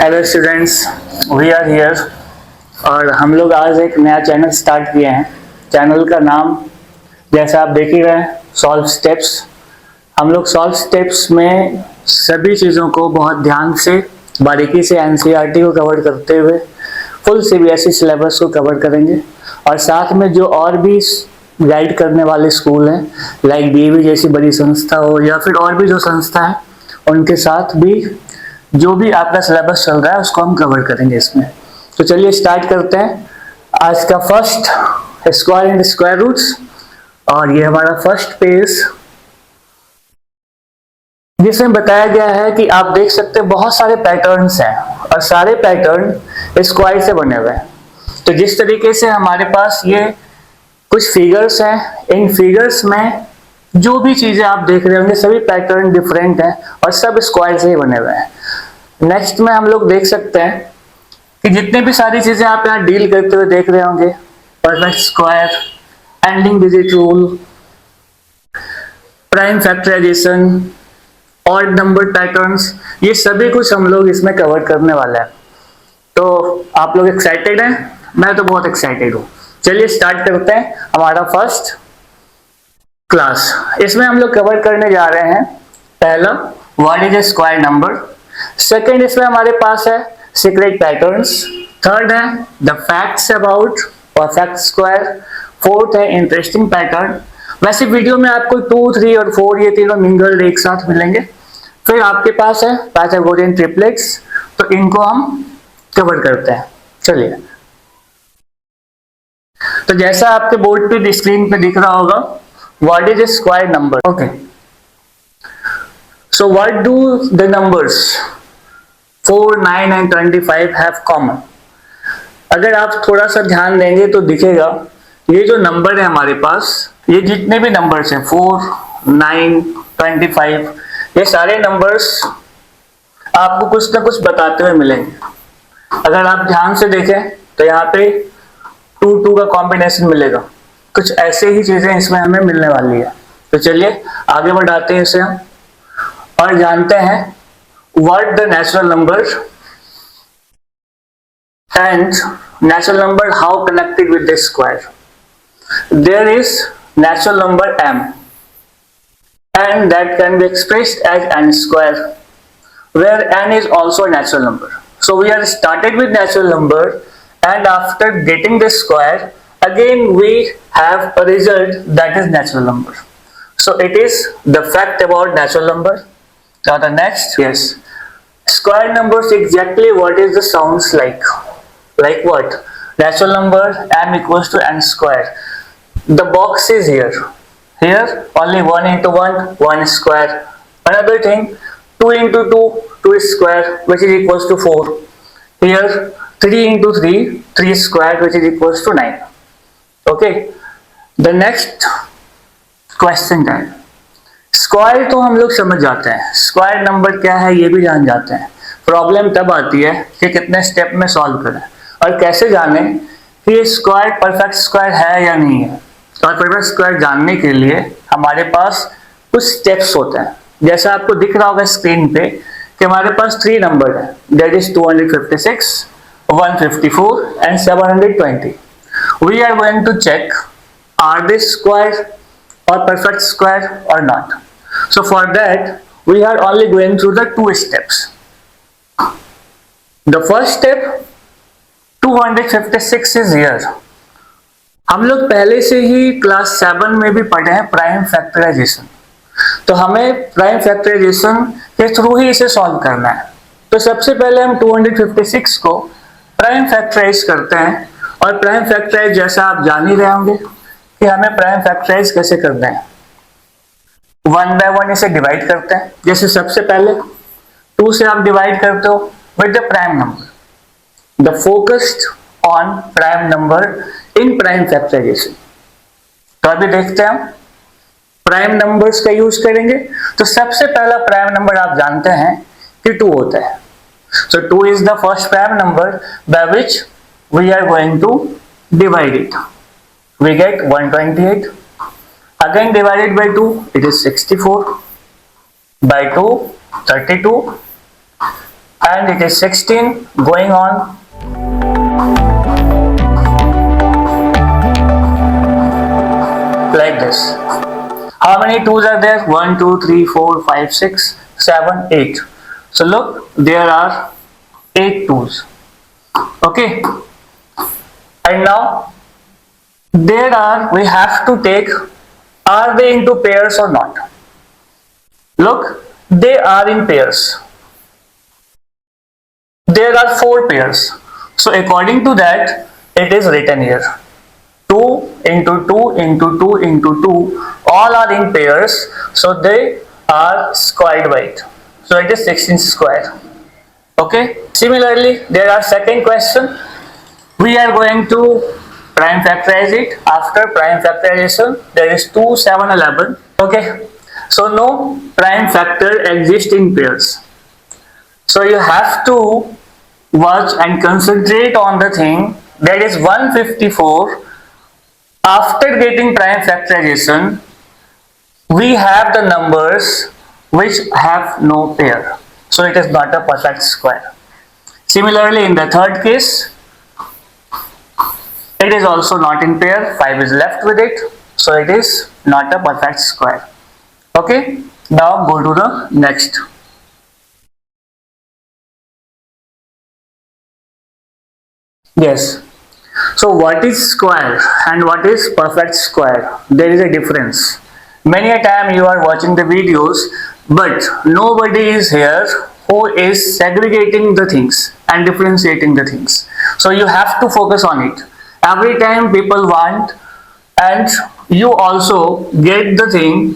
Hello students, we are here. और हम लोग आज एक नया चैनल स्टार्ट किए हैं। चैनल का नाम जैसा आप देख ही रहे हैं, सॉल्व स्टेप्स। हम लोग सॉल्व स्टेप्स में सभी चीज़ों को बहुत ध्यान से बारीकी से एनसीईआरटी को कवर करते हुए फुल सीबीएसई सिलेबस को कवर करेंगे। और साथ में जो और भी गाइड करने वाले स्कूल हैं, लाइक डीवी जैसी बड़ी संस्था हो या फिर और भी जो संस्था है, उनके साथ भी जो भी आपका सिलेबस चल रहा है उसको हम कवर करेंगे इसमें। तो चलिए स्टार्ट करते हैं। आज का first square and square roots, और ये हमारा फर्स्ट पेज जिसमें बताया गया है कि आप देख सकते हैं बहुत सारे पैटर्न्स हैं और सारे पैटर्न स्क्वायर से बने हुए हैं। तो जिस तरीके से हमारे पास ये कुछ फिगर्स हैं, इन फिगर्स में जो भी चीजें आप देख रहे होंगे सभी पैटर्न डिफरेंट हैं और सब स्क्वायर से ही बने हुए हैं। नेक्स्ट में हम लोग देख सकते हैं कि जितने भी सारी चीजें आप यहाँ डील करते हुए देख रहे होंगे, perfect square, ending digit rule, prime factorisation, odd number patterns, ये सभी कुछ हम लोग इसमें कवर करने वाला है। तो आप लोग एक्साइटेड हैं? मैं तो बहुत एक्साइटेड हूँ। चलिए स्टार्ट करते हैं हमारा फर्स्ट क्लास। इसमें हम लोग कवर करने जा रहे हैं पहला, what is a square number. Second, इसमें हमारे पास है सीक्रेट पैटर्न्स। थर्ड है the facts about perfect square. Fourth है इंटरेस्टिंग पैटर्न। वैसे वीडियो में आपको 2, 3 और 4 ये तीनों मिंगल्ड एक साथ मिलेंगे। फिर आपके पास है पाइथागोरियन ट्रिपलेट्स, तो इनको हम कवर करते हैं। चलिए, तो जैसा आपके बोर्ड पे स्क्रीन पे दिख रहा होगा, what is a square number. Okay, so what do the numbers 4, 9 and 25 have common? अगर आप थोड़ा सा ध्यान देंगे तो दिखेगा ये जो नंबर है हमारे पास, ये जितने भी नंबर्स हैं 4, 9, 25, ये सारे नंबर्स आपको कुछ ना कुछ बताते हुए मिलेंगे। अगर आप ध्यान से देखें तो यहाँ पे 2, 2 का कॉम्बिनेशन मिलेगा। कुछ ऐसे ही चीजें इसमें हमें मिलने वाली है। तो चलिए आगे बढ़ाते हैं इसे हम और जानते हैं what the natural number and natural number how connected with the square. There is natural number m and that can be expressed as n square, where n is also a natural number. So we are started with natural number, and after getting the square again we have a result that is natural number. So it is the fact about natural number. Now the next, yes, square numbers exactly what is the sounds like what? Natural number m equals to n square. The box is here only 1 into 1, 1 square. Another thing, 2 into 2, 2 square, which is equals to 4. Here 3 into 3, 3 square, which is equals to 9. Okay, the next question time, square तो हम लोग समझ जाते हैं, square number क्या है ये भी जान जाते हैं। प्रॉब्लम तब आती है कि कितने स्टेप में सॉल्व करें और कैसे जाने कि ये स्क्वायर परफेक्ट स्क्वायर है या नहीं है। और परफेक्ट स्क्वायर जानने के लिए हमारे पास कुछ स्टेप्स होते हैं। जैसा आपको दिख रहा होगा स्क्रीन पे कि हमारे पास 3 नंबर है, that is 256, 154 and 720। We are going to check are they square or perfect square or not. So for that we are only going through the 2 steps. The first step, 256 is here. हम लोग पहले से ही class 7 में भी पढ़े हैं prime factorisation, तो हमें प्राइम फैक्टराइजेशन के थ्रू ही इसे सॉल्व करना है। तो सबसे पहले हम 256 को प्राइम फैक्टराइज करते हैं। और प्राइम फैक्टराइज जैसा आप जान ही रहे होंगे कि हमें प्राइम फैक्टराइज कैसे करना है। 1 by 1 इसे डिवाइड करते हैं। जैसे सबसे पहले 2 से आप डिवाइड करते हो with the prime number. The focused on prime number in prime factorisation. तो अभी देखते हैं हम प्राइम नंबर्स का यूज करेंगे। तो सबसे पहला प्राइम नंबर आप जानते हैं कि 2 होता है। So 2 is the first prime number by which we are going to divide it. We get 128. Again divided by 2, it is 64. By 2, 32. and it is 16 going on. Like this. How many 2s are there? 1, 2, 3, 4, 5, 6, 7, 8. So look, there are 8 2s. Okay. And now we have to take, are they into pairs or not? Look, they are in pairs. There are 4 pairs. So according to that, it is written here. 2 into 2 into 2 into 2, all are in pairs, so they are squared by it. So it is 16 square. Okay. Similarly, there are second question. We are going to prime factorize it. After prime factorization, there is 2, 7, 11. Okay. So no prime factor exists in pairs. So you have to watch and concentrate on the thing that is 154. After getting prime factorization, we have the numbers which have no pair. So it is not a perfect square. Similarly, in the third case, it is also not in pair. 5 is left with it. So it is not a perfect square. Okay. Now go to the next. Yes. So what is square and what is perfect square? There is a difference. Many a time you are watching the videos, but nobody is here who is segregating the things and differentiating the things. So you have to focus on it. Every time people want, and you also get the thing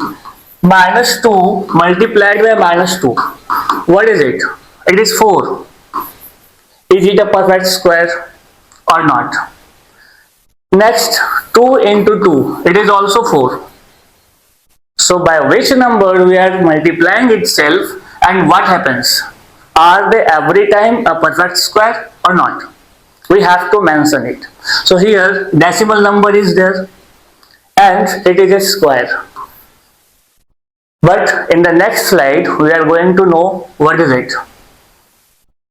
minus 2 multiplied by minus 2. What is it? It is 4. Is it a perfect square or not? Next, 2 into 2, it is also 4. So by which number we are multiplying itself, and what happens? Are they every time a perfect square or not? We have to mention it. So here decimal number is there and it is a square. But in the next slide we are going to know what is it.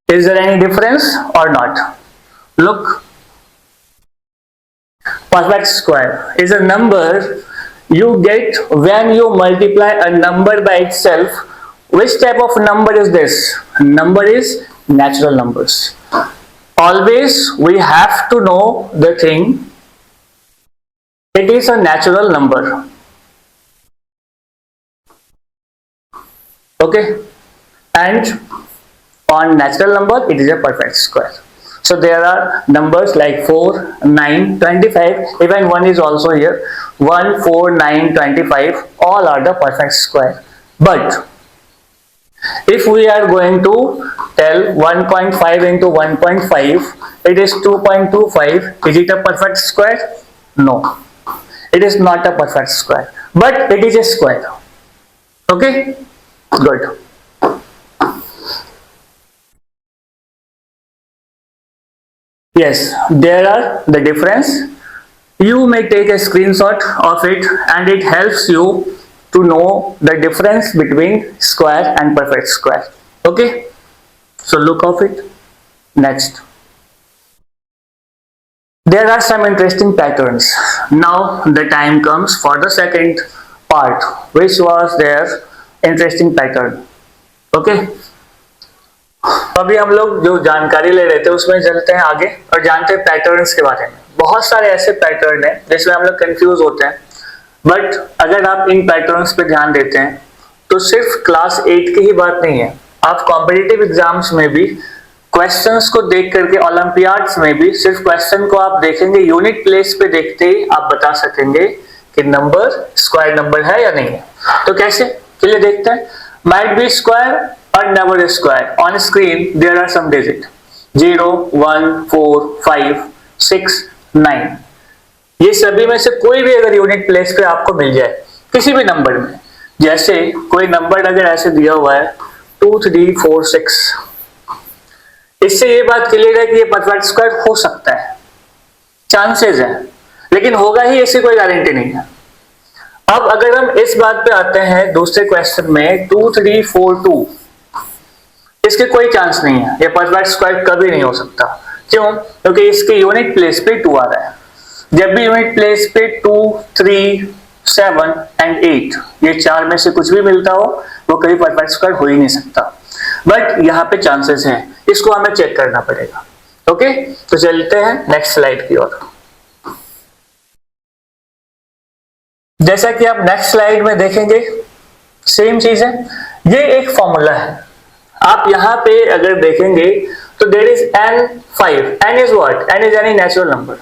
Is there any difference or not? Look. Perfect square is a number you get when you multiply a number by itself. Which type of number is this? Number is natural numbers. Always we have to know the thing. It is a natural number. Okay. And on natural number, it is a perfect square. So there are numbers like 4, 9, 25, even 1 is also here. 1, 4, 9, 25, all are the perfect square. But if we are going to tell 1.5 into 1.5, it is 2.25. Is it a perfect square? No. It is not a perfect square. But it is a square. Okay? Good. Yes, there are the difference. You may take a screenshot of it and it helps you to know the difference between square and perfect square. Okay, so look of it. Next, there are some interesting patterns. Now the time comes for the second part, which was their interesting pattern. Okay, अभी हम लोग जो जानकारी ले रहे थे उसमें चलते हैं आगे और जानते हैं पैटर्न्स के बारे में. बहुत सारे ऐसे पैटर्न हैं जिसमें हम लोग कंफ्यूज होते हैं, बट अगर आप इन पैटर्न्स पे ध्यान देते हैं तो सिर्फ क्लास 8 की ही बात नहीं है. आप कॉम्पिटिटिव एग्जाम्स में भी क्वेश्चंस को देख करके, ओलंपियाड्स में भी सिर्फ क्वेश्चन को आप देखेंगे, यूनिट प्लेस पे देखते ही आप बता सकेंगे कि नंबर स्क्वायर नंबर है या नहीं है. तो कैसे, चलिए देखते हैं. Might be square or never a square. On screen there are some digits 0, 1, 4, 5, 6, 9. ये सभी में से कोई भी अगर यूनिट प्लेस पे आपको मिल जाए किसी भी नंबर में, जैसे कोई नंबर अगर ऐसे दिया हुआ है 2, 3, 4, 6, इससे ये बात क्लियर है कि ये परफेक्ट स्क्वायर हो सकता है, चांसेस है, लेकिन होगा ही ऐसी कोई गारंटी नहीं है. अब अगर हम इस बात पे आते हैं दूसरे क्वेश्चन में 2, 3, 4, 2, इसके कोई चांस नहीं है, ये परफेक्ट स्क्वायर कभी नहीं हो सकता। क्यों? क्योंकि इसके यूनिट प्लेस पे 2 आ रहा है। जब भी यूनिट प्लेस पे 2, 3, 7 एंड 8 ये 4 में से कुछ भी मिलता हो वो कभी परफेक्ट स्क्वायर हो ही नहीं सकता। बट यहाँ पे चांसेस हैं, इसको हमें चेक करना पड़ेगा। ओके, तो चलते हैं नेक्स्ट स्लाइड की ओर। जैसा कि आप नेक्स्ट स्लाइड में देखेंगे सेम चीज है, ये एक फॉर्मूला है। आप यहाँ पे अगर देखेंगे तो there is n5, n is what, n is any natural number,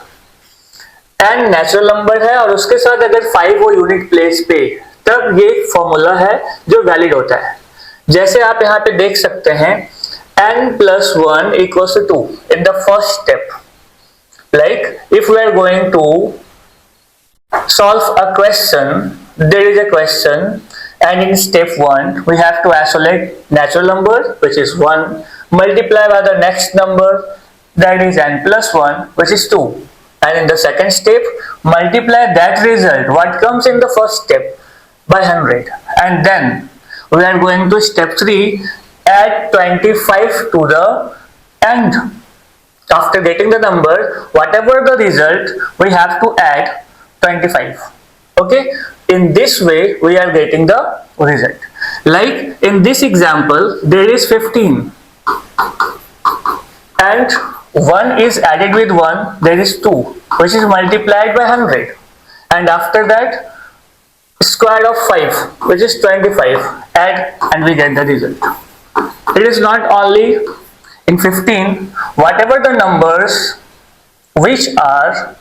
n natural number है और उसके साथ अगर 5 हो यूनिट प्लेस पे, तब ये फॉर्मूला है जो वैलिड होता है। जैसे आप यहाँ पे देख सकते हैं n plus 1 equals to 2 in the first step. Like if we are going to solve a question, there is a question and in step 1 we have to isolate natural number which is 1, multiply by the next number that is n plus 1 which is 2, and in the second step multiply that result what comes in the first step by 100, and then we are going to step 3, add 25 to the end. After getting the number, whatever the result, we have to add 25. Okay, in this way we are getting the result. Like in this example there is 15 and 1 is added with 1, there is 2 which is multiplied by 100, and after that square of 5 which is 25, add and we get the result. It is not only in 15, whatever the numbers which are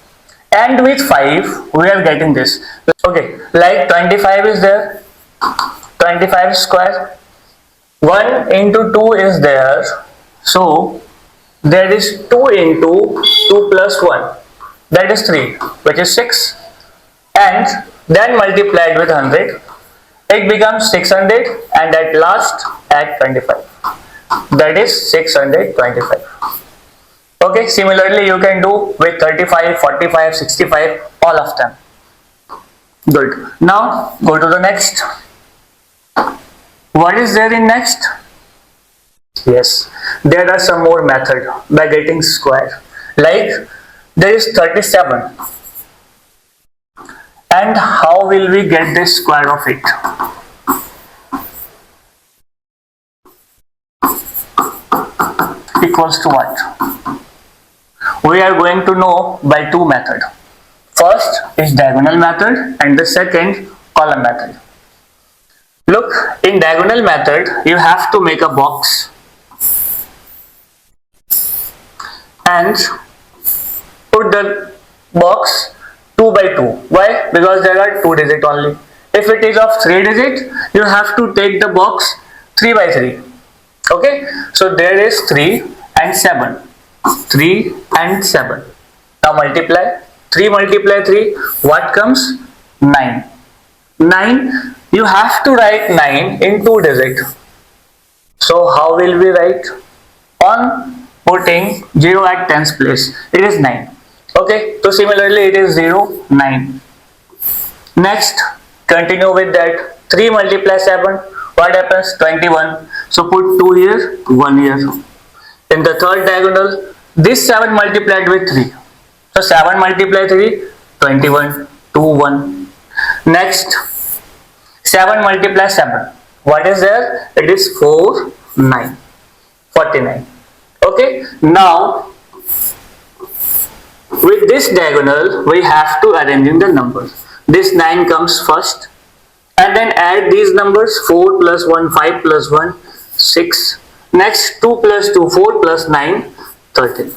end with 5 we are getting this. Okay, like 25 is there, 25 square, 1 into 2 is there, so there is 2 into 2 plus 1, that is 3 which is 6, and then multiplied with 100 it becomes 600, and at last add 25, that is 625. Okay, similarly you can do with 35, 45, 65, all of them. Good. Now go to the next. What is there in next? Yes, there are some more method by getting square. Like there is 37, and how will we get the square of it? Equals to what? We are going to know by two methods. First is diagonal method and the second column method. Look, in diagonal method you have to make a box and put the box 2 by 2. Why? Because there are 2 digits only. If it is of 3 digits, you have to take the box 3 by 3. Okay, so there is 3 and 7. 3 and 7. Now multiply. 3 multiply 3. What comes? 9. 9. You have to write 9 in 2 digits. So how will we write? On putting 0 at tens place, it is 9. Okay, so similarly it is 0, 9. Next, continue with that. 3 multiply 7. What happens? 21. So put 2 here, 1 here. In the third diagonal, this 7 multiplied with 3. So 7 multiply 3, 21, 2, 1. Next, 7 multiply 7. What is there? It is 4, 9, 49. Okay, now with this diagonal we have to arrange in the numbers. This 9 comes first, and then add these numbers. 4 plus 1, 5 plus 1, 6. Next 2 plus 2, 4 plus 9, 13.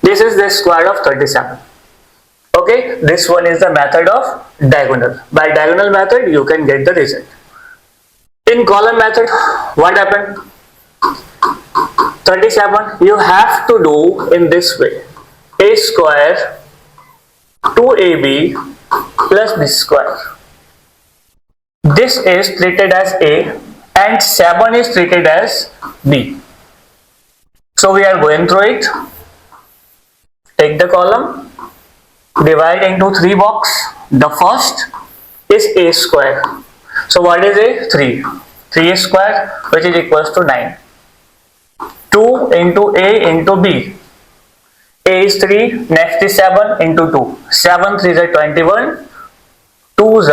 This is the square of 37. Okay, this one is the method of diagonal. By diagonal method you can get the result. In column method, what happened? 37 you have to do in this way. A square 2ab plus b square. This is treated as A and 7 is treated as B. So we are going through it. Take the column, divide into 3 boxes. The first is A square. So what is A? 3. 3 square, which is equals to 9. 2 into A into B. A is 3, next is 7 into 2. 7 3 is 21, 2 is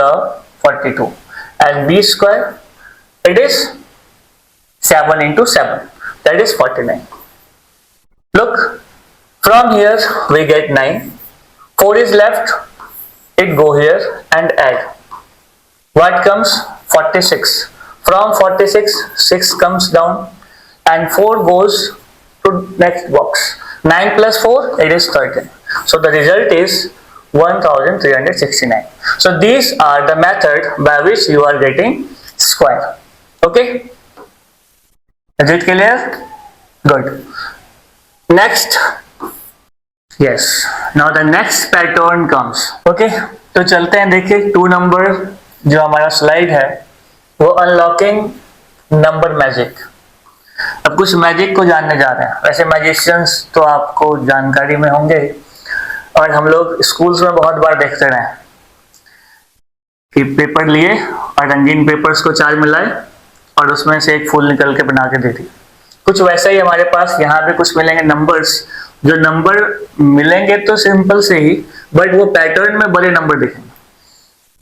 42, and B square, it is 7 into 7, that is 49. Look, from here we get 9, 4 is left, it go here and add. What comes? 46. From 46, 6 comes down and 4 goes to next box. 9 plus 4, it is 13. So the result is 1369. So these are the method by which you are getting square. Okay? Is it clear? Good. Next. Yes. Now the next pattern comes. Okay? तो चलते हैं, देखिए 2 number जो हमारा slide है वो unlocking number magic. अब कुछ मैजिक को जानने जा रहे हैं। वैसे मैजिशियंस तो आपको जानकारी में होंगे और हम लोग स्कूल्स में बहुत बार देखते रहे कि पेपर लिए और रंगीन पेपर्स को 4 मिलाए और उसमें से एक फूल निकल के बना के दे दी। कुछ वैसा ही हमारे पास यहाँ पे कुछ मिलेंगे नंबर्स, जो नंबर मिलेंगे तो सिंपल से ही, बट वो पैटर्न में बड़े नंबर दिखेंगे।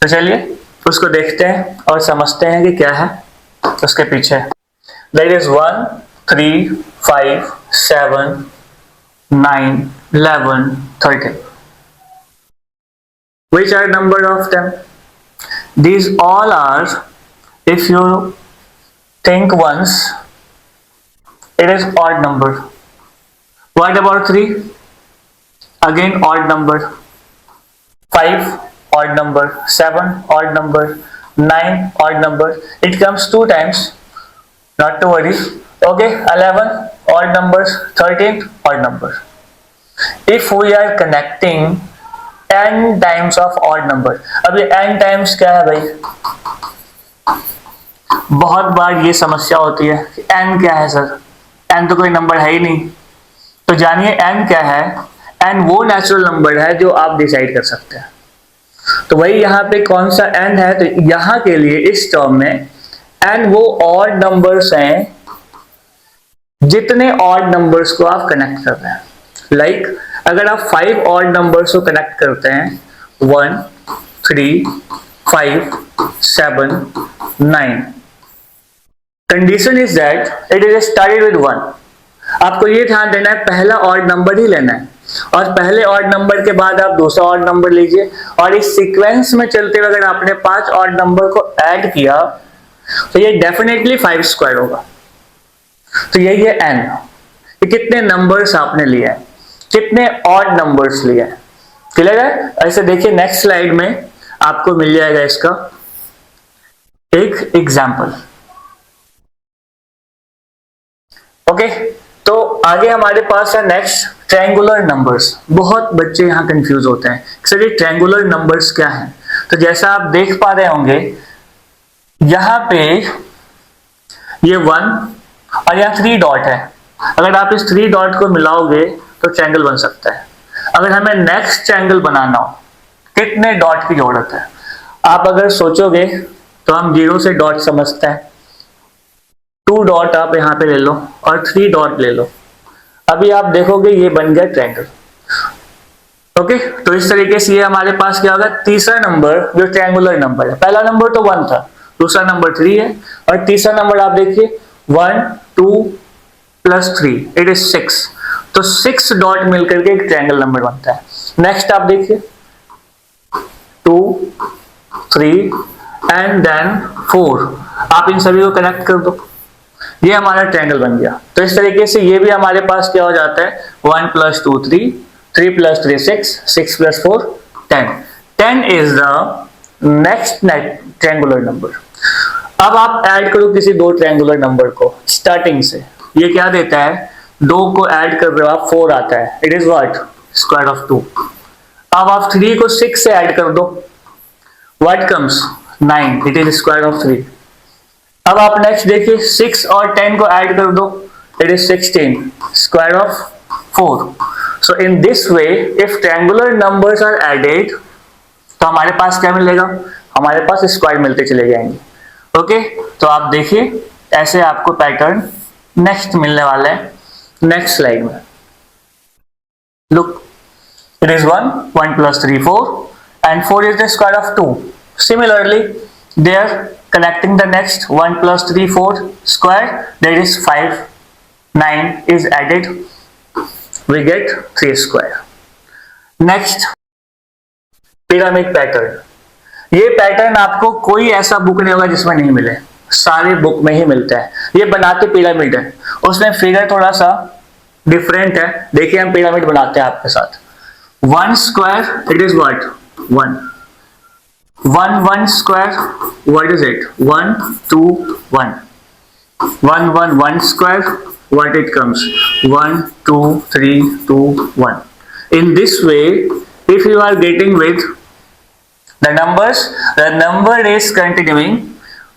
तो चलिए उसको देखते हैं और समझते हैं कि क्या है उसके पीछे। There is 1, 3, 5, 7, 9, 11, 13. Which are number of them? These all are, if you think once, it is odd number. What about 3? Again odd number. 5, odd number. 7, odd number. 9, odd number. It comes 2 times. Not to worry. Okay, 11, odd numbers. 13, odd number. If we are connecting n times of odd number, अब ये n times क्या है भाई? बहुत बार ये समस्या होती है कि n क्या है सर? n तो कोई नंबर है ही नहीं। तो जानिए n क्या है? n वो नेचुरल नंबर है जो आप डिसाइड कर सकते हैं। तो वही यहाँ पे कौन सा n है? तो यहाँ के लिए इस टर्म में n वो ऑड नंबर्स हैं जितने ऑड नंबर्स को आप कनेक्ट कर रहे हैं। लाइक अगर आप 5 ऑड नंबर्स को कनेक्ट करते हैं, 1, 3, 5, 7, 9, condition is that it is started with 1। आपको ये ध्यान देना है पहला ऑड नंबर ही लेना है और पहले ऑड नंबर के बाद आप दूसरा ऑड नंबर लीजिए और इस सीक्वेंस में चलते हुए अगर आपने 5 ऑड नंबर को ऐड किया तो ये डेफिनेटली 5 स्क्वायर होगा। तो यही है n। ये कितने नंबर्स आपने लिए हैं, कितने ऑड नंबर्स लिए हैं। क्लियर है? ऐसे देखिए नेक्स्ट स्लाइड में आपको मिल जाएगा इसका एक एग्जाम्पल। ओके, तो आगे हमारे पास है नेक्स्ट ट्रायंगुलर नंबर्स। बहुत बच्चे यहाँ कंफ्यूज होते हैं सर ये ट्रायंगुलर नंबर्स क्या हैं। तो जैसा आप देख पा रहे होंगे यहाँ पे ये 1 और यहाँ 3 डॉट है। अगर आप इस 3 डॉट को मिलाओगे तो ट्रायंगल बन सकता है। अगर हमें नेक्स्ट ट्रायंगल बनाना हो कितने डॉट की जरूरत है? आप अगर सोचोगे तो हम 0 से डॉट समझते हैं, 2 डॉट आप यहाँ पे ले लो और 3 डॉट ले लो। अभी आप देखोगे ये बन गया ट्रायंगल। ओके, तो इस तरीके से ये हमारे पास क्या होगा? तीसरा नंबर जो ट्रायंगुलर नंबर है। पहला नंबर तो 1 था, दूसरा नंबर 3 है और तीसरा नंबर आप देखिए 1, 2 प्लस 3, इट इज 6। तो 6 डॉट मिलकर के एक ट्रायंगल नंबर बनता है। नेक्स्ट आप देखिए 2, 3 एंड देन 4। आप इन सभी को कनेक्ट कर दो, ये हमारा ट्रायंगल बन गया। तो इस तरीके से ये भी हमारे पास क्या हो जाता है? 1 + 2 3, 3 + 3 6, 6 + 4 10। 10 is the next triangular number. अब आप ऐड करो किसी 2 ट्रायंगुलर नंबर को स्टार्टिंग से। ये क्या देता है? 2 को ऐड कर रहे हो आप, 4 आता है। It is what? Square of 2। अब आप 3 को 6 से ऐड कर दो, what comes? 9, it is square of 3। अब आप नेक्स्ट देखिए 6 और 10 को ऐड कर दो, it is 16, square of 4। So in this way if triangular numbers are added तो हमारे पास क्या मिलेगा? हमारे पास स्क्वायर मिलते चले जाएंगे। ओके, तो आप देखिए ऐसे आपको पैटर्न नेक्स्ट मिलने वाला है। नेक्स्ट स्लाइड में look, it is 1 plus 3 4 and 4 is the square of 2. Similarly, there connecting the next 1 plus 3 4 square, there is 5 9 is added, we get 3 square. Next, pyramid pattern. ये पैटर्न आपको कोई ऐसा book नहीं होगा जिसमें नहीं मिले, सारे बुक में ही मिलता है। ये बनाते पिरामिड है, उसमें फिगर थोड़ा सा डिफरेंट है। देखिए हम पिरामिड बनाते हैं आपके साथ। 1 square, it is what? 1. 1 square, what is it? 1 2 1. 1 square, what it comes? 1 2 3 2 1. In this way, if you are getting with the numbers, the number is continuing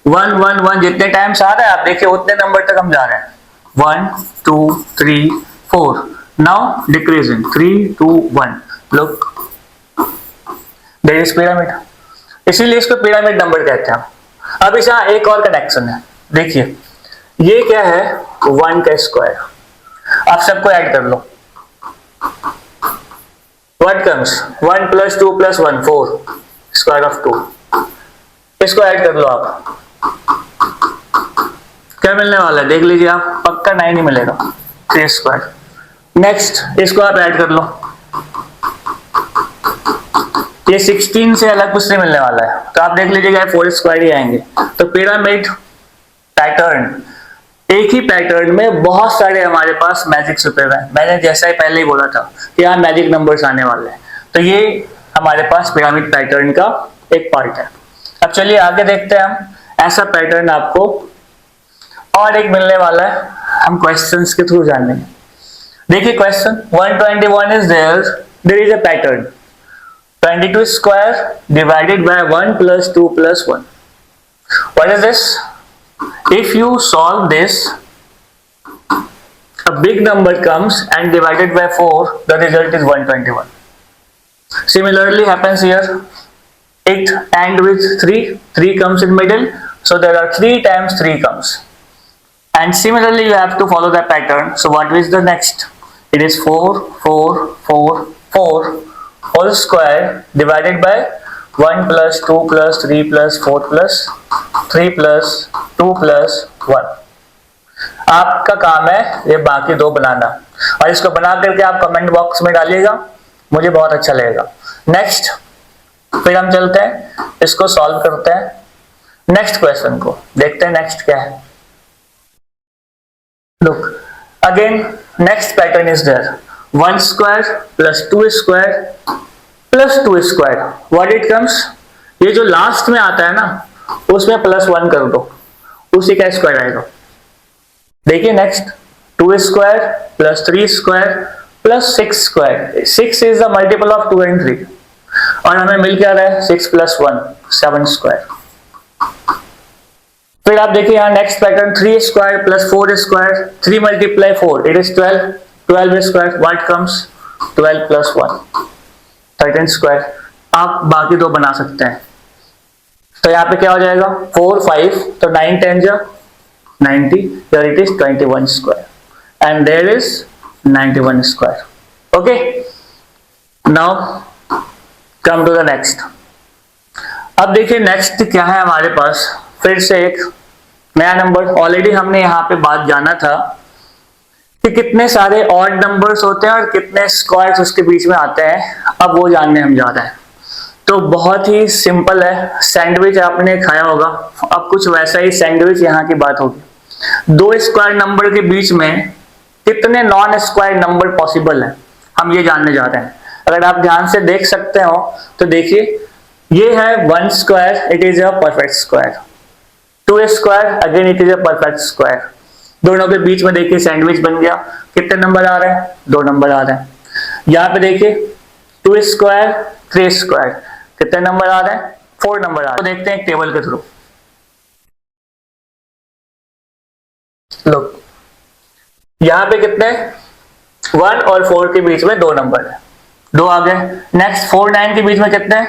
1 1 1, जितने टाइम्स आ रहा है आप देखिए उतने नंबर तक हम जा रहे हैं। 1 2 3 4, now decreasing 3 2 1. Look, there is pyramid, इसीलिए इसको पिरामिड नंबर कहते हैं। अब इस यहाँ एक और कनेक्शन है, देखिए ये क्या है? 1 का स्क्वायर। आप सबको ऐड कर लो, what comes? 1 plus 2 plus 1 4, square of 2। इसको ऐड कर लो आप, क्या मिलने वाला है देख लीजिए आप, पक्का 9 ही मिलेगा, 3 स्क्वायर। नेक्स्ट इसको आप ऐड कर लो, ये 16 से अलग कुछ नहीं मिलने वाला है, तो आप देख लीजिएगा 4 स्क्वायर ही आएंगे। तो पिरामिड पैटर्न, एक ही पैटर्न में बहुत सारे हमारे पास मैजिक छुपे हुए हैं। मैंने जैसा ही पहले ही बोला था कि यहाँ मैजिक नंबर्स आने वाले हैं, तो ये हमारे पास पिरामिड पैटर्न का एक पार्ट है। अब चलिए आगे देखते हैं हम, ऐसा पैटर्न आपको और एक मिलने वाला है, हम क्वेश्चंस के थ्रू जानेंगे। देखिए question 121 is there is a pattern 22 square divided by 1 plus 2 plus 1. What is this? If you solve this, a big number comes and divided by 4, the result is 121. Similarly happens here, it and with 3 comes in middle, so there are 3 times 3 comes. And similarly you have to follow that pattern. So what is the next? It is 4 4 4 4 whole square divided by 1 plus 2 plus 3 plus 4 plus 3 plus 2 plus 1. आपका काम है ये बाकी दो बनाना, और इसको बना करके आप कमेंट बॉक्स में डालिएगा, मुझे बहुत अच्छा लगेगा। नेक्स्ट, फिर हम चलते हैं इसको सॉल्व करते हैं। नेक्स्ट क्वेश्चन को देखते हैं, नेक्स्ट क्या है। Look again, next pattern is there 1 square plus 2 square plus 2 square, what it comes? ये जो लास्ट में आता है ना उसमें +1 कर दो, उसी का स्क्वायर आएगा। देखिए next, 2 square plus 3 square plus 6 square, 6 is the multiple of 2 and 3, और हमें मिल क्या रहा है 6 plus 1 7 square। फिर आप देखिए यहाँ next pattern 3 square plus 4 square, 3 multiply 4, it is 12, 12 square, what comes? 12 plus 1 13 square। आप बाकी दो बना सकते हैं, तो यहाँ पे क्या हो जाएगा 4 5, तो 9 10 जा 90, here it is 21 square and there is 91 square. Okay, now come to the next। अब देखिए नेक्स्ट क्या है हमारे पास, फिर से एक नया नंबर। ऑलरेडी हमने यहाँ पे बात जाना था कि कितने सारे ऑड नंबर्स होते हैं और कितने स्क्वायर्स उसके बीच में आते हैं, अब वो जानने हम जा रहे हैं। तो बहुत ही सिंपल है, सैंडविच आपने खाया होगा, अब कुछ वैसा ही सैंडविच यहाँ की बात होगी। 2 स्क्वायर नंबर के बीच में कितने नॉन स्क्वायर नंबर पॉसिबल है, हम ये जानने जा रहे हैं। अगर आप ध्यान से देख सकते हो तो देखिए ये है 1 square, it is a perfect square. 2 square, again it is a perfect square. दोनों के बीच में देखिए सैंडविच बन गया। कितने नंबर आ रहे हैं? 2 नंबर आ रहे हैं। यहाँ पे देखिए 2 स्क्वायर 3 स्क्वायर, कितने नंबर आ रहे हैं? 4 नंबर आ रहे हैं। तो देखते हैं एक टेबल के थ्रू। लो यहाँ पे कितने 1 और 4 के बीच में 2 नंबर है, 2 आ गए। नेक्स्ट 4 9 के बीच में कितने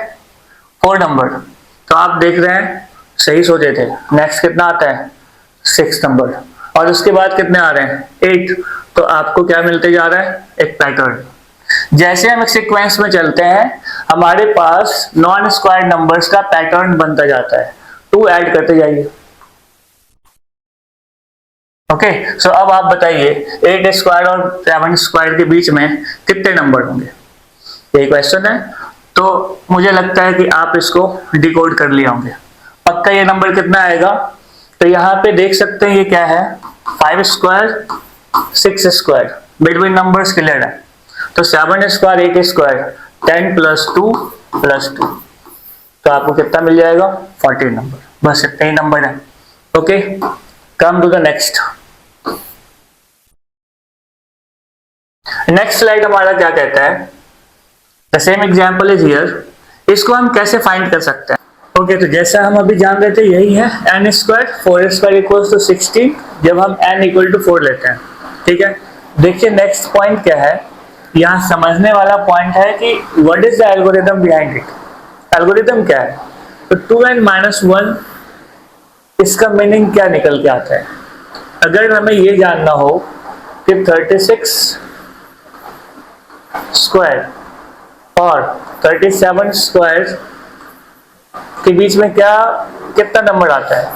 4 नंबर, तो आप देख रहे हैं सही सोचे थे। नेक्स्ट कितना आता है 6 नंबर, और उसके बाद कितने आ रहे हैं 8, तो आपको क्या मिलते जा रहा है, एक पैटर्न। जैसे हम एक सीक्वेंस में चलते हैं, हमारे पास नॉन स्क्वायर नंबर्स का पैटर्न बनता जाता है, 2 ऐड करते जाइए। ओके, सो अब आप बताइए 8 स्क्वायर और 7 स्क्वायर के बीच में कितने नंबर होंगे, ये क्वेश्चन है। तो मुझे लगता है कि आप इसको डिकोड कर लिए होंगे। पक्का ये नंबर कितना आएगा, तो यहाँ पे देख सकते हैं ये क्या है, 5 square 6 square, between numbers clear है। तो 7 स्क्वायर 8 स्क्वायर 10 प्लस 2 प्लस 2, तो आपको कितना मिल जाएगा, 14 नंबर। बस इतने ही नंबर है। Okay, come to the next. Next slide हमारा क्या कहता है, the same example is here. इसको हम कैसे फाइंड कर सकते हैं। ओके, तो जैसा हम अभी जान रहे थे यही है, n square 4 square equals to 16 जब हम n इक्वल टू 4 लेते हैं। ठीक है, देखिए नेक्स्ट पॉइंट क्या है, यहाँ समझने वाला पॉइंट है कि what is the algorithm behind it. Algorithm क्या है, तो 2n माइनस 1, इसका मीनिंग क्या निकल के आता है। अगर हमें ये जानना हो कि 36 स्क्वायर और 37 स्क्वायर के बीच में कितना नंबर आता है,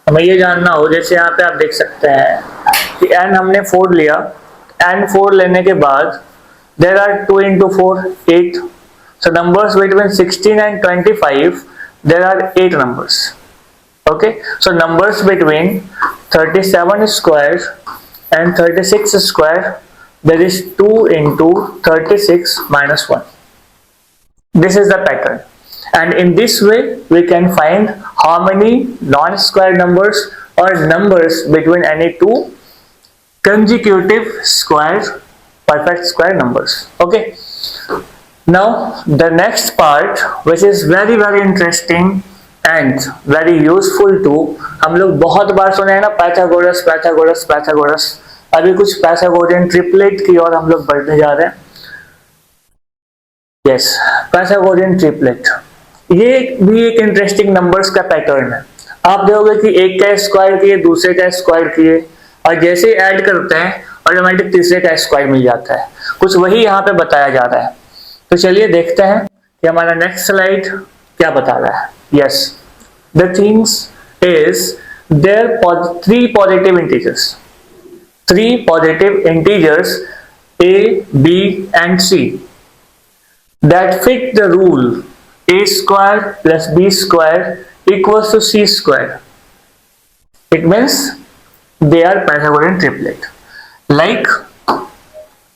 हमें ये जानना हो। जैसे यहाँ पे आप देख सकते हैं कि n हमने 4 लिया, n 4 लेने के बाद there are 2 into 4 8, so numbers between 16 and 25 there are 8 numbers. Okay, so numbers between 37 square and 36 square, there is 2 into 36 minus 1. This is the pattern, and in this way we can find how many non-square numbers or numbers between any two consecutive square perfect square numbers. Okay, now the next part which is very very interesting and very useful too, हम लोग बहुत बार सुने हैं ना, Pythagoras Pythagoras Pythagoras. अभी कुछ Pythagorean triplet की ओर हम लोग बढ़ने जा रहे हैं। यस, पाइथागोरियन ट्रिपलेट, ये भी एक इंटरेस्टिंग नंबर्स का पैटर्न है। आप देखोगे कि एक का स्क्वायर किए, दूसरे का स्क्वायर किए, और जैसे ऐड करते हैं ऑटोमेटिक तीसरे का स्क्वायर मिल जाता है। कुछ वही यहाँ पे बताया जा रहा है। तो चलिए देखते हैं कि हमारा नेक्स्ट स्लाइड क्या बता रहा है। Yes, the things is there 3 positive integers, 3 positive integers a, b and c that fit the rule a square plus b square equals to c square. It means they are Pythagorean triplet. Like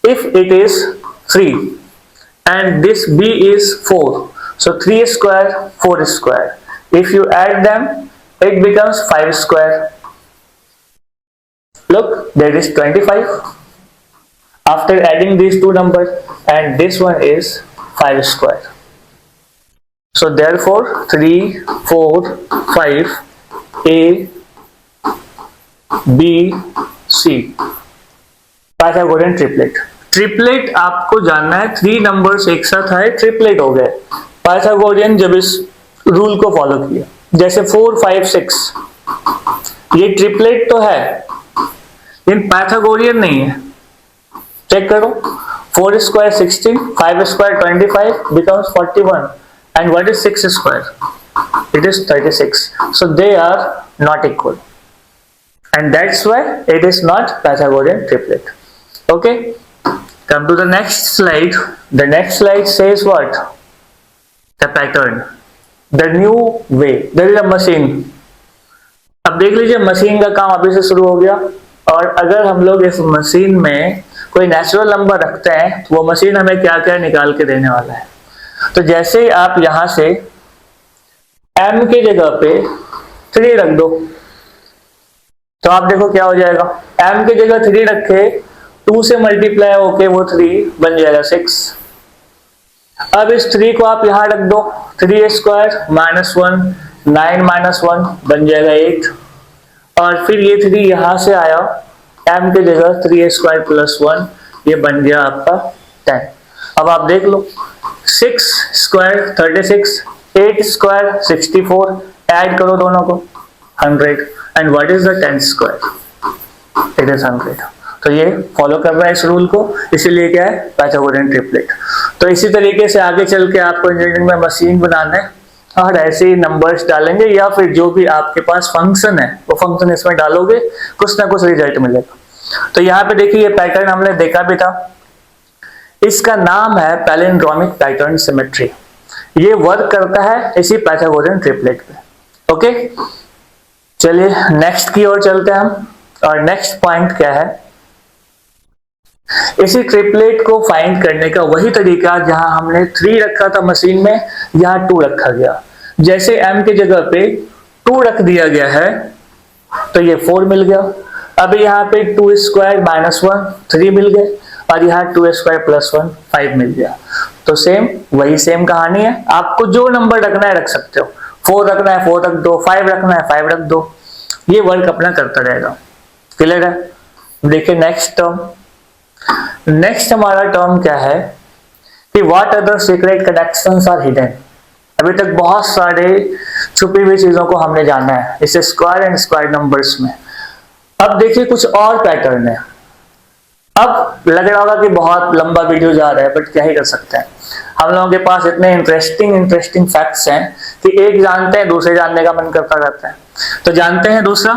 if it is 3 and this b is 4, so 3 square 4 square, if you add them it becomes 5 square. Look, there is 25 after adding these two numbers, and this one is 5 square. So therefore 3 4 5 a b c Pythagorean triplet. Triplet आपको जानना है, 3 numbers एक साथ आए triplet हो गए। Pythagorean जब इस रूल को फॉलो किया, जैसे 4 5 6, ये ट्रिपलेट तो है लेकिन पाइथागोरियन नहीं है। चेक करो, 4 square 16, 5 square 25 becomes 41, and what is 6 square? It is 36. So they are not equal, and that's why it is not Pythagorean triplet. Okay, come to the next slide. The next slide says what? The pattern, the new way. There is a machine. अब देख लीजिए, machine का काम अभी से शुरू हो गया, और अगर हम लोग इस मशीन में कोई नेचुरल नंबर रखते हैं तो वो मशीन हमें क्या क्या निकाल के देने वाला है। तो जैसे ही आप यहां से m की जगह पे 3 रख दो, तो आप देखो क्या हो जाएगा। m की जगह 3 रखे, 2 से मल्टीप्लाई होके वो 3 बन जाएगा 6। अब इस 3 को आप यहां रख दो, 3 स्क्वायर माइनस 1 9 माइनस 1 बन जाएगा 8, और फिर ये 3 यहां से आया, m की जगह 3 स्क्वायर प्लस 1, ये बन गया आपका 10। अब आप देख लो, 6 स्क्वायर 36, 8 स्क्वायर 64, ऐड करो दोनों को 100, and what is the 10 square? It is 100। तो ये फॉलो कर रहा है इस रूल को, इसीलिए क्या है पाइथागोरियन ट्रिपलेट। तो इसी तरीके से आगे चल के आपको इंजीनियरिंग में मशीन बनाना है और ऐसे ही नंबर्स डालेंगे या फिर जो भी आपके पास फंक्शन है वो फंक्शन इसमें डालोगे, कुछ ना कुछ रिजल्ट मिलेगा। तो यहाँ पे देखिए ये पैटर्न हमने देखा भी था, इसका नाम है पैलिंड्रोमिक पैटर्न सिमेट्री। ये वर्क करता है इसी पाइथागोरियन ट्रिपलेट पे। ओके, चलिए नेक्स्ट की ओर चलते हैं हम। और नेक्स्ट पॉइंट क्या है, इसी ट्रिपलेट को फाइंड करने का वही तरीका जहां हमने 3 रखा था मशीन में, यहां 2 रखा गया। जैसे m की जगह पे 2 रख दिया गया है तो ये 4 मिल गया। अब यहाँ पे 2 स्क्वायर माइनस 1 3 मिल गए और यहाँ 2 स्क्वायर प्लस 1 5 मिल गया। तो सेम वही सेम कहानी है, आपको जो नंबर रखना है रख सकते हो। 4 रखना है 4 रख दो, 5 रखना है 5 रख दो, ये वर्क अपना करता रहेगा। क्लियर है? देखिए नेक्स्ट टर्म, नेक्स्ट हमारा टर्म क्या है कि what other secret connections are hidden. अभी तक बहुत सारे छुपी हुई चीजों को हमने जाना है इसे स्क्वायर एंड स्क्वायर नंबर्स में। अब देखिए कुछ और पैटर्न है। अब लग रहा होगा कि बहुत लंबा वीडियो जा रहा है, बट क्या ही कर सकते हैं, हम लोगों के पास इतने इंटरेस्टिंग फैक्ट्स हैं कि एक जानते हैं दूसरे जानने का मन करता रहता है। तो जानते हैं दूसरा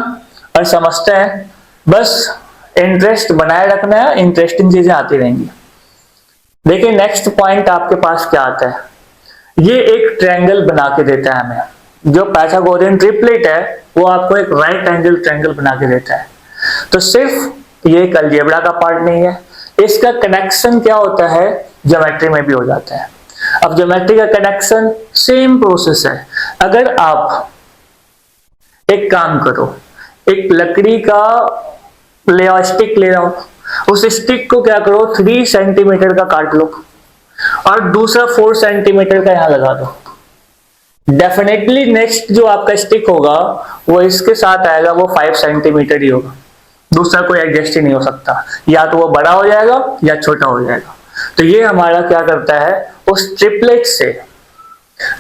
और समझते हैं, बस इंटरेस्ट बनाए रखना है, इंटरेस्टिंग चीजें आती रहेंगी। देखिए नेक्स्ट पॉइंट आपके पास क्या आता है, ये एक ट्रायंगल बना के देता है हमें। जो पाइथागोरियन ट्रिपलेट है वो आपको एक राइट एंगल ट्रायंगल बना के देता है। तो सिर्फ ये एक अलजेब्रा का पार्ट नहीं है, इसका कनेक्शन क्या होता है ज्योमेट्री में भी हो जाता है। अब ज्योमेट्री का कनेक्शन सेम प्रोसेस है। अगर आप एक काम करो, एक लकड़ी का स्टिक ले रहा हो, उस स्टिक को क्या करो 3 सेंटीमीटर का काट लो और दूसरा 4 सेंटीमीटर का यहां लगा दो। डेफिनेटली नेक्स्ट जो आपका स्टिक होगा वो इसके साथ आएगा, वो 5 सेंटीमीटर ही होगा, दूसरा कोई एडजस्ट ही नहीं हो सकता, या तो वो बड़ा हो जाएगा या छोटा हो जाएगा। तो ये हमारा क्या करता है, उस ट्रिपलेट से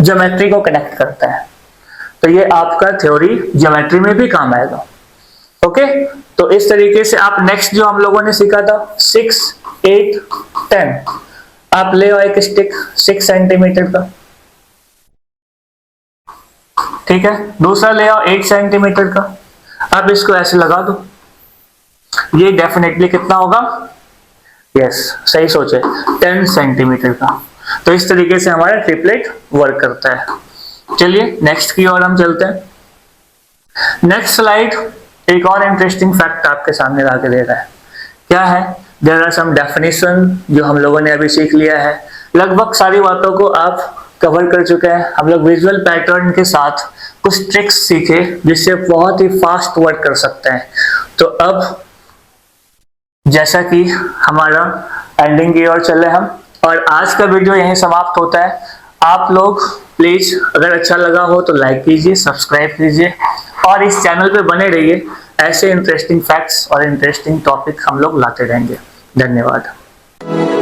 ज्योमेट्री को कनेक्ट करता है। तो ये आपका थ्योरी ज्योमेट्री में भी काम आएगा। ओके, तो इस तरीके से आप नेक्स्ट जो हम लोगों ने सीखा था 6, 8, 10, आप ले आओ एक स्टिक 6 सेंटीमीटर का, ठीक है, दूसरा ले आओ 8 सेंटीमीटर का, आप इसको ऐसे लगा दो, ये डेफिनेटली कितना होगा, यस सही सोचे 10 सेंटीमीटर का। तो इस तरीके से हमारा ट्रिपलेट वर्क करता है। चलिए नेक्स्ट की ओर हम चलते हैं। नेक्स्ट स्लाइड एक और इंटरेस्टिंग फैक्ट आपके सामने ला के दे रहा है। क्या है, देयर आर सम डेफिनेशन जो हम लोगों ने अभी सीख लिया है। लगभग सारी बातों को आप कवर कर चुके हैं। हम लोग विजुअल पैटर्न के साथ कुछ ट्रिक्स सीखे जिससे बहुत ही फास्ट वर्क कर सकते हैं। तो अब जैसा कि हमारा एंडिंग की ओर चले हम, और आज का वीडियो यहीं समाप्त होता है। आप लोग प्लीज अगर अच्छा लगा हो तो लाइक कीजिए, सब्सक्राइब कीजिए और इस चैनल पे बने रहिए। ऐसे इंटरेस्टिंग फैक्ट्स और इंटरेस्टिंग टॉपिक हम लोग लाते रहेंगे। धन्यवाद।